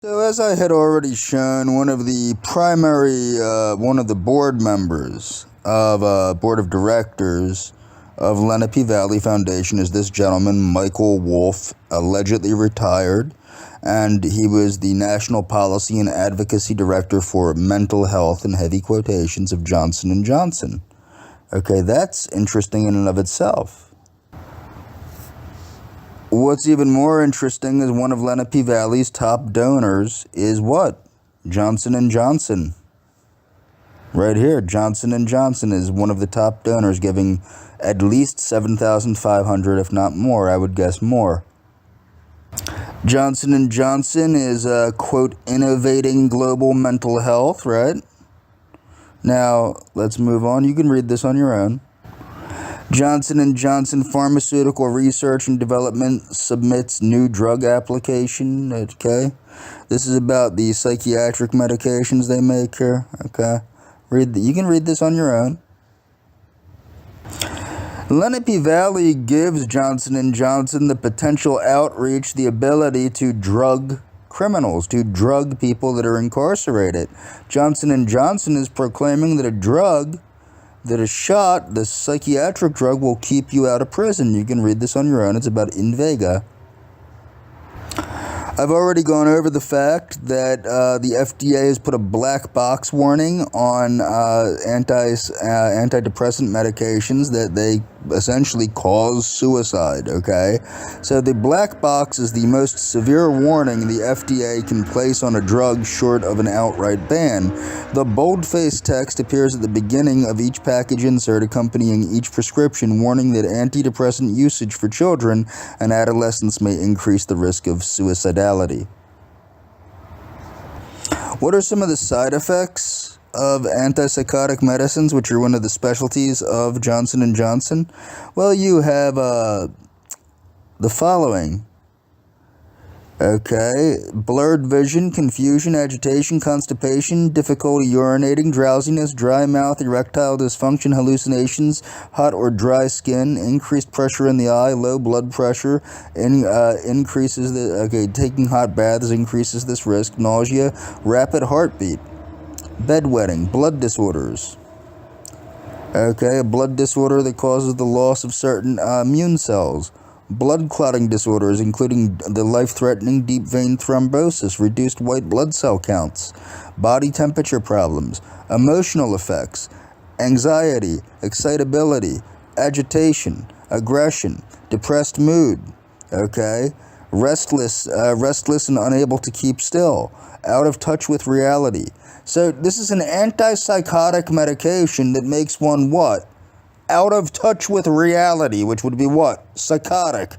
So as I had already shown, one of the board members of board of directors of Lenape Valley Foundation is this gentleman, Michael Wolf, allegedly retired, and he was the National Policy and Advocacy Director for Mental Health, in heavy quotations, of Johnson & Johnson. Okay, that's interesting in and of itself. What's even more interesting is one of Lenape Valley's top donors is what? Johnson & Johnson. Right here, Johnson & Johnson is one of the top donors, giving at least $7,500, if not more. I would guess more. Johnson & Johnson is, quote, innovating global mental health, right? Now, let's move on. You can read this on your own. Johnson & Johnson Pharmaceutical Research and Development submits new drug application. Okay, this is about the psychiatric medications they make here. Okay, you can read this on your own. Lenape Valley gives Johnson & Johnson the potential outreach, the ability to drug criminals, to drug people that are incarcerated. Johnson & Johnson is proclaiming that a shot, the psychiatric drug, will keep you out of prison. You can read this on your own. It's about Invega. I've already gone over the fact that the FDA has put a black box warning on antidepressant medications, that they essentially cause suicide, okay? So the black box is the most severe warning the FDA can place on a drug short of an outright ban. The bold-faced text appears at the beginning of each package insert accompanying each prescription, warning that antidepressant usage for children and adolescents may increase the risk of suicidality. What are some of the side effects of antipsychotic medicines, which are one of the specialties of Johnson & Johnson? Well, you have the following. Okay, blurred vision, confusion, agitation, constipation, difficulty urinating, drowsiness, dry mouth, erectile dysfunction, hallucinations, hot or dry skin, increased pressure in the eye, low blood pressure, taking hot baths increases this risk, nausea, rapid heartbeat, bedwetting, blood disorders. Okay, a blood disorder that causes the loss of certain immune cells. Blood clotting disorders, including the life-threatening deep vein thrombosis, reduced white blood cell counts, body temperature problems, emotional effects, anxiety, excitability, agitation, aggression, depressed mood, okay, restless and unable to keep still, out of touch with reality. So this is an antipsychotic medication that makes one what? Out of touch with reality, which would be what? Psychotic.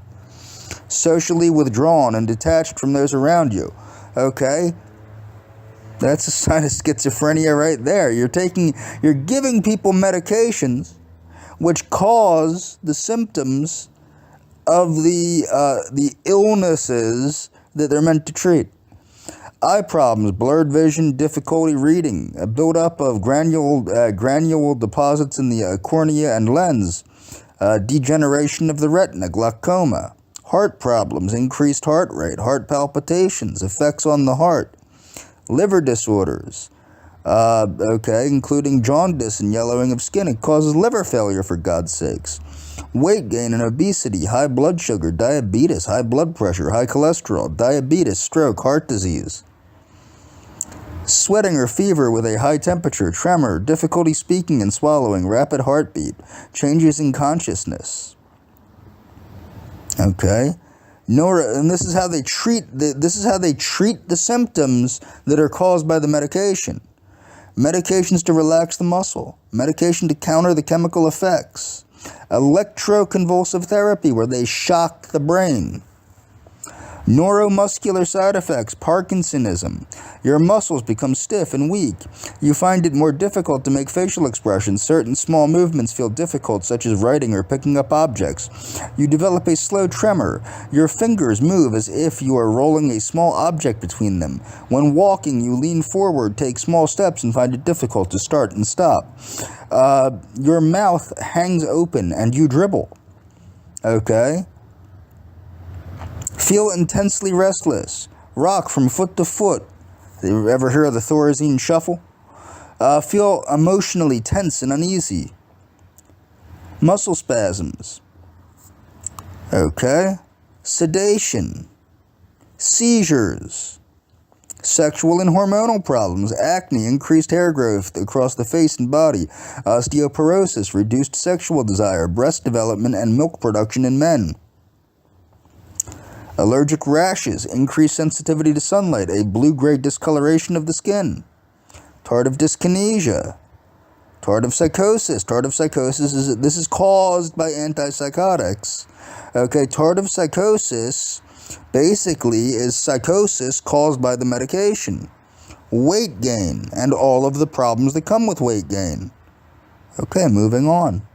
Socially withdrawn and detached from those around you. Okay? That's a sign of schizophrenia right there. You're giving people medications which cause the symptoms of the illnesses that they're meant to treat. Eye problems, blurred vision, difficulty reading, a buildup of granule deposits in the cornea and lens, degeneration of the retina, glaucoma, heart problems, increased heart rate, heart palpitations, effects on the heart, liver disorders, including jaundice and yellowing of skin. It causes liver failure, for God's sakes. Weight gain and obesity, high blood sugar, diabetes, high blood pressure, high cholesterol, diabetes, stroke, heart disease. Sweating or fever with a high temperature, tremor, difficulty speaking and swallowing, rapid heartbeat, changes in consciousness. Okay, and this is how they treat the symptoms that are caused by the medication. Medications to relax the muscle, medication to counter the chemical effects, electroconvulsive therapy where they shock the brain. Neuromuscular side effects, Parkinsonism. Your muscles become stiff and weak. You find it more difficult to make facial expressions. Certain small movements feel difficult, such as writing or picking up objects. You develop a slow tremor. Your fingers move as if you are rolling a small object between them. When walking, you lean forward, take small steps, and find it difficult to start and stop. Your mouth hangs open and you dribble. Okay? Feel intensely restless. rock from foot to foot. You ever hear of the Thorazine shuffle? Feel emotionally tense and uneasy. Muscle spasms. Okay. Sedation. Seizures. Sexual and hormonal problems, acne, increased hair growth across the face and body, osteoporosis, reduced sexual desire, breast development, and milk production in men. Allergic rashes, increased sensitivity to sunlight, a blue-gray discoloration of the skin. Tardive dyskinesia. Tardive psychosis. Tardive psychosis this is caused by antipsychotics. Okay, tardive psychosis basically is psychosis caused by the medication. Weight gain and all of the problems that come with weight gain. Okay, moving on.